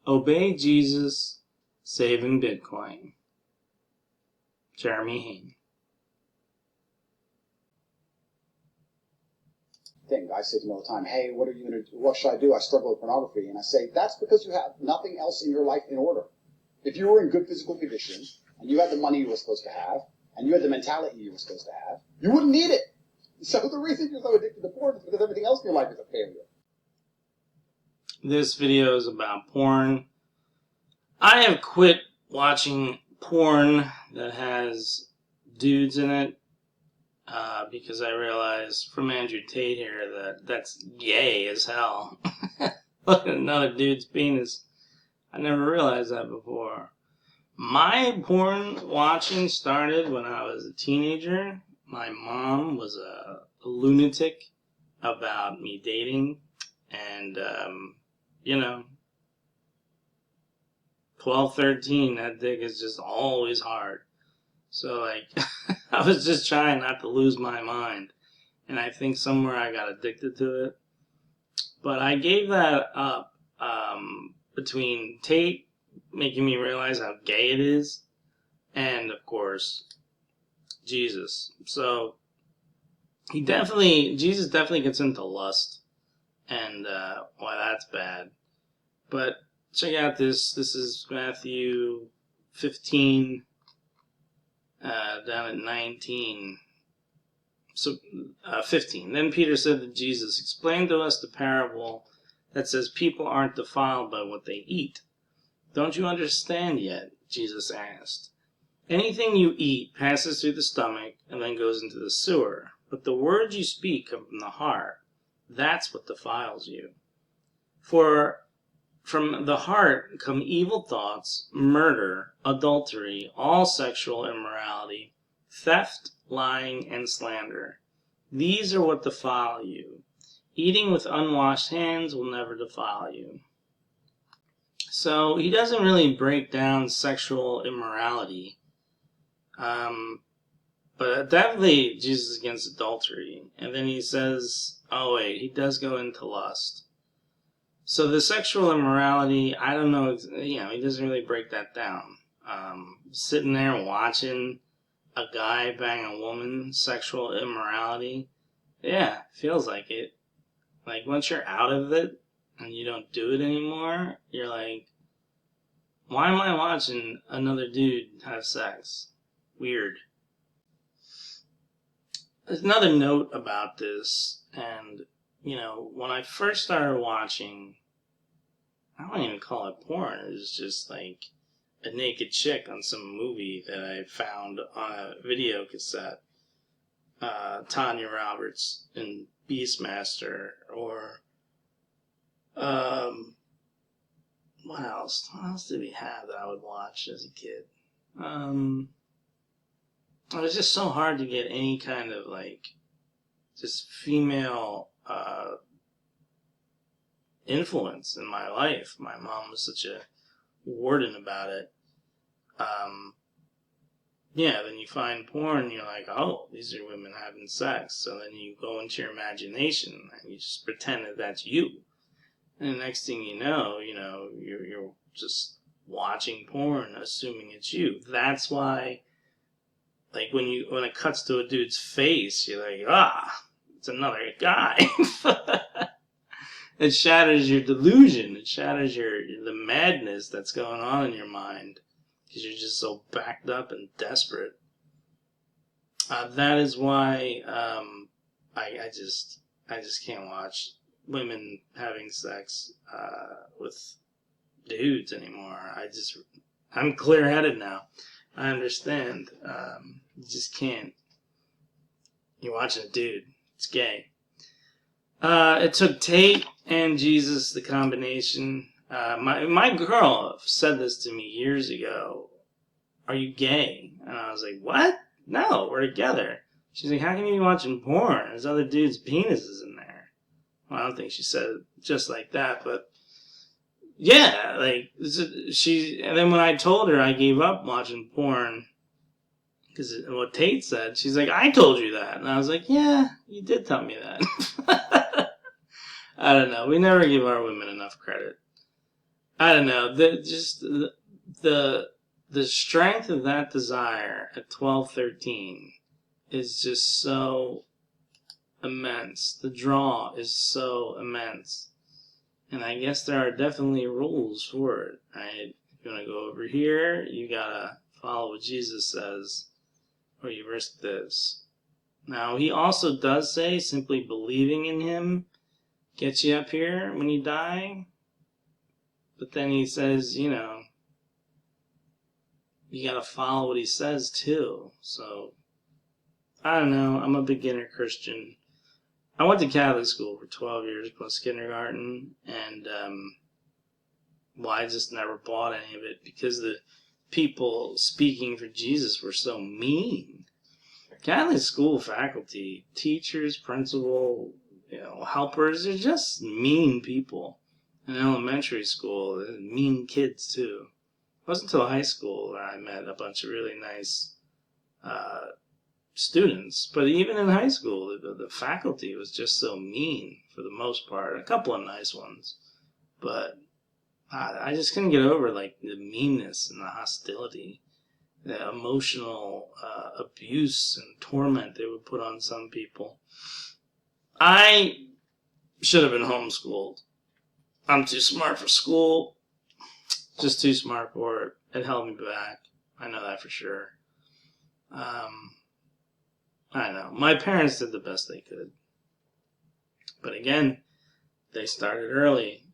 Obey Jesus, saving Bitcoin. Jeremy Hain. Thing. I say to them all the time, hey, what are you going to do? What should I do? I struggle with pornography. And I say, that's because you have nothing else in your life in order. If you were in good physical condition, and you had the money you were supposed to have, and you had the mentality you were supposed to have, you wouldn't need it. So the reason you're so addicted to porn is because everything else in your life is a failure. This video is about porn. I have quit watching porn that has dudes in it because I realized from Andrew Tate here that that's gay as hell. Look at another dude's penis. I never realized that before. My porn watching started when I was a teenager. My mom was a lunatic about me dating, and 12, 13, that dick is just always hard. So, like, I was just trying not to lose my mind. And I think somewhere I got addicted to it. But I gave that up between Tate making me realize how gay it is, and, of course, Jesus. So, Jesus definitely gets into lust. And, why that's bad. But check out this. This is Matthew 15, down at 19. So, 15. Then Peter said to Jesus, explain to us the parable that says people aren't defiled by what they eat. Don't you understand yet? Jesus asked. Anything you eat passes through the stomach and then goes into the sewer. But the words you speak come from the heart. That's what defiles you. For from the heart come evil thoughts, murder, adultery, all sexual immorality, theft, lying, and slander. These are what defile you. Eating with unwashed hands will never defile you. So he doesn't really break down sexual immorality. But definitely Jesus is against adultery. And then he says, oh wait, he does go into lust. So the sexual immorality, I don't know, he doesn't really break that down. Sitting there watching a guy bang a woman, sexual immorality, yeah, feels like it. Like once you're out of it and you don't do it anymore, you're like, why am I watching another dude have sex? Weird. There's another note about this, and, when I first started watching, I don't even call it porn, it was just like a naked chick on some movie that I found on a video cassette. Tanya Roberts in Beastmaster, or, what else? What else did we have that I would watch as a kid? It was just so hard to get any kind of, just female, influence in my life. My mom was such a warden about it. Then you find porn, and you're like, oh, these are women having sex. So then you go into your imagination, and you just pretend that that's you. And the next thing you know, you're just watching porn, assuming it's you. That's why, when it cuts to a dude's face, you're like, it's another guy. It shatters your delusion. It shatters the madness that's going on in your mind, because you're just so backed up and desperate. That is why I just can't watch women having sex with dudes anymore. I'm clear-headed now. I understand. You just can't. You're watching a dude. It's gay. It took Tate and Jesus, the combination. My girl said this to me years ago. Are you gay? And I was like, what? No, we're together. She's like, how can you be watching porn? There's other dudes' penises in there. Well, I don't think she said it just like that, but yeah, and then when I told her I gave up watching porn, because what Tate said, she's like, I told you that. And I was like, yeah, you did tell me that. I don't know. We never give our women enough credit. I don't know. The strength of that desire at 12, 13 is just so immense. The draw is so immense. And I guess there are definitely rules for it, right? If you want to go over here, you gotta follow what Jesus says, or you risk this. Now, he also does say simply believing in him gets you up here when you die. But then he says, you know, you gotta follow what he says too. So, I don't know. I'm a beginner Christian. I went to Catholic school for 12 years plus kindergarten, and well, I just never bought any of it because the people speaking for Jesus were so mean. Catholic school faculty, teachers, principal, helpers, they're just mean people. In elementary school, mean kids too. It wasn't until high school that I met a bunch of really nice students. But even in high school, the faculty was just so mean for the most part. A couple of nice ones, but I just couldn't get over like the meanness and the hostility, the emotional abuse and torment they would put on some people. I should have been homeschooled. I'm too smart for school. Just too smart for it. It held me back. I know that for sure. I know. My parents did the best they could. But again, they started early.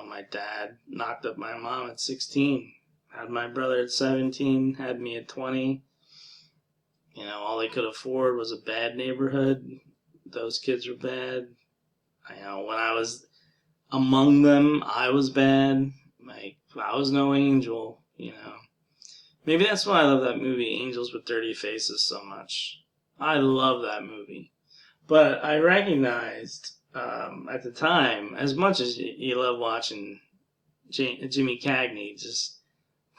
My dad knocked up my mom at 16. Had my brother at 17. Had me at 20. All they could afford was a bad neighborhood. Those kids were bad. When I was among them, I was bad. Like, I was no angel, Maybe that's why I love that movie, Angels with Dirty Faces, so much. I love that movie. But I recognized at the time, as much as you love watching Jimmy Cagney just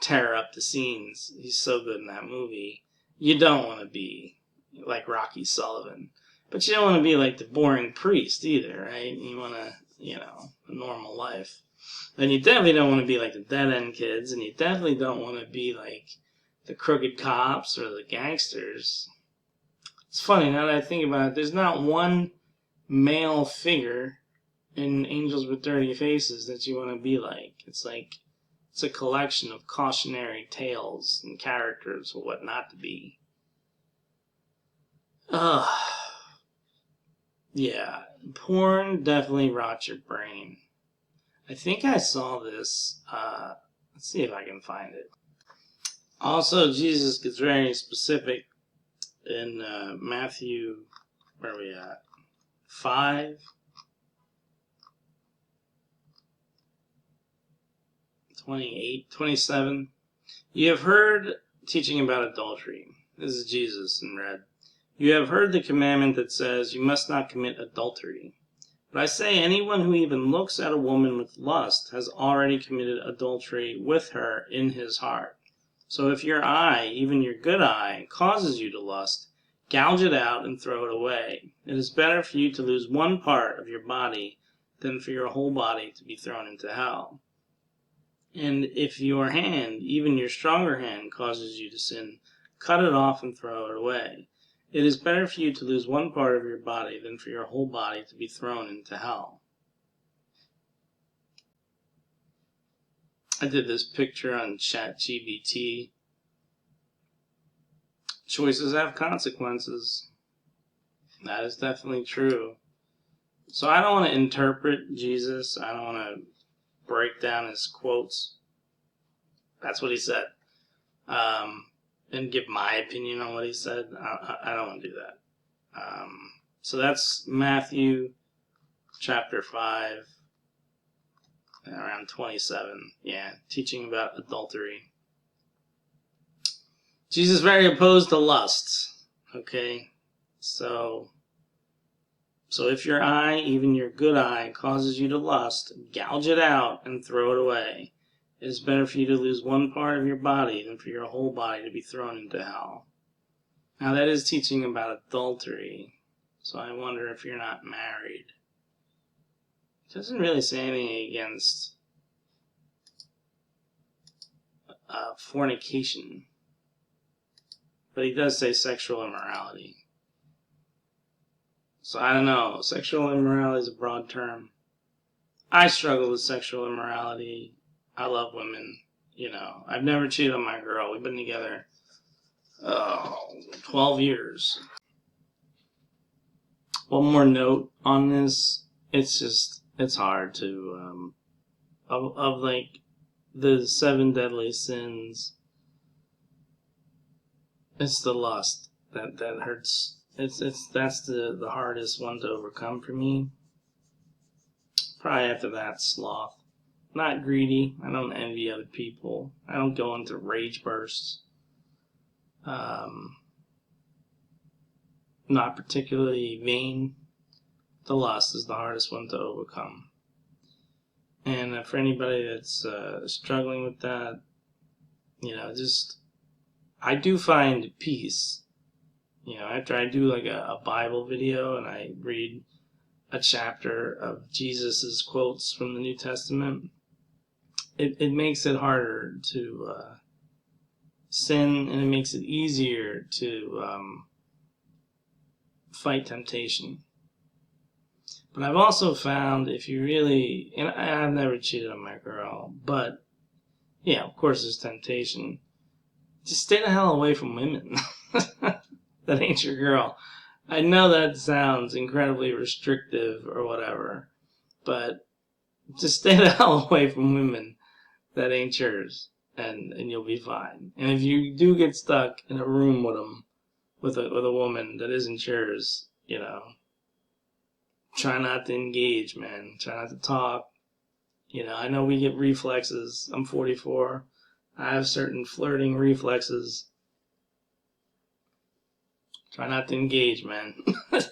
tear up the scenes, he's so good in that movie, you don't want to be like Rocky Sullivan. But you don't want to be like the boring priest either, right? You want to, a normal life. And you definitely don't want to be like the dead-end kids, and you definitely don't want to be like the crooked cops or the gangsters. It's funny, now that I think about it, there's not one male figure in Angels with Dirty Faces that you want to be like. It's a collection of cautionary tales and characters of what not to be. Yeah, porn definitely rots your brain. I think I saw this. Let's see if I can find it. Also, Jesus gets very specific in Matthew, where are we at? 5. 28, 27. You have heard teaching about adultery. This is Jesus in red. You have heard the commandment that says you must not commit adultery. But I say anyone who even looks at a woman with lust has already committed adultery with her in his heart. So if your eye, even your good eye, causes you to lust, gouge it out and throw it away. It is better for you to lose one part of your body than for your whole body to be thrown into hell. And if your hand, even your stronger hand, causes you to sin, cut it off and throw it away. It is better for you to lose one part of your body than for your whole body to be thrown into hell. I did this picture on ChatGPT. Choices have consequences. That is definitely true. So I don't want to interpret Jesus. I don't want to break down his quotes. That's what he said. And give my opinion on what he said. I don't want to do that. So that's Matthew chapter 5, around 27. Yeah, teaching about adultery. Jesus is very opposed to lust. Okay? So if your eye, even your good eye, causes you to lust, gouge it out and throw it away. It is better for you to lose one part of your body than for your whole body to be thrown into hell. Now that is teaching about adultery, so I wonder if you're not married. It doesn't really say anything against fornication. But he does say sexual immorality. So I don't know. Sexual immorality is a broad term. I struggle with sexual immorality. I love women. You know, I've never cheated on my girl. We've been together 12 years. One more note on this. It's hard to, of like the 7 deadly sins, it's the lust that hurts. That's the hardest one to overcome for me. Probably after that, sloth. Not greedy. I don't envy other people. I don't go into rage bursts. Not particularly vain. The lust is the hardest one to overcome. And for anybody that's struggling with that, you know, I do find peace. You know, after I do like a Bible video and I read a chapter of Jesus's quotes from the New Testament, it makes it harder to sin, and it makes it easier to fight temptation. But I've also found if you really, and I've never cheated on my girl, but yeah, of course there's temptation. Just stay the hell away from women. That ain't your girl. I know that sounds incredibly restrictive or whatever, but just stay the hell away from women that ain't yours, and you'll be fine. And if you do get stuck in a room with them, with a woman that isn't yours, you know, try not to engage, man. Try not to talk. You know, I know we get reflexes. I'm 44. I have certain flirting reflexes. Try not to engage, man.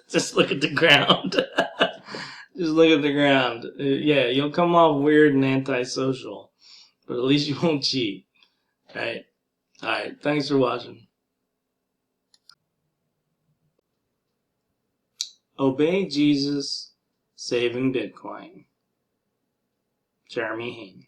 Just look at the ground. Just look at the ground. Yeah, you'll come off weird and antisocial, but at least you won't cheat. Right? Alright, thanks for watching. Obey Jesus, saving Bitcoin. Jeremy Hain.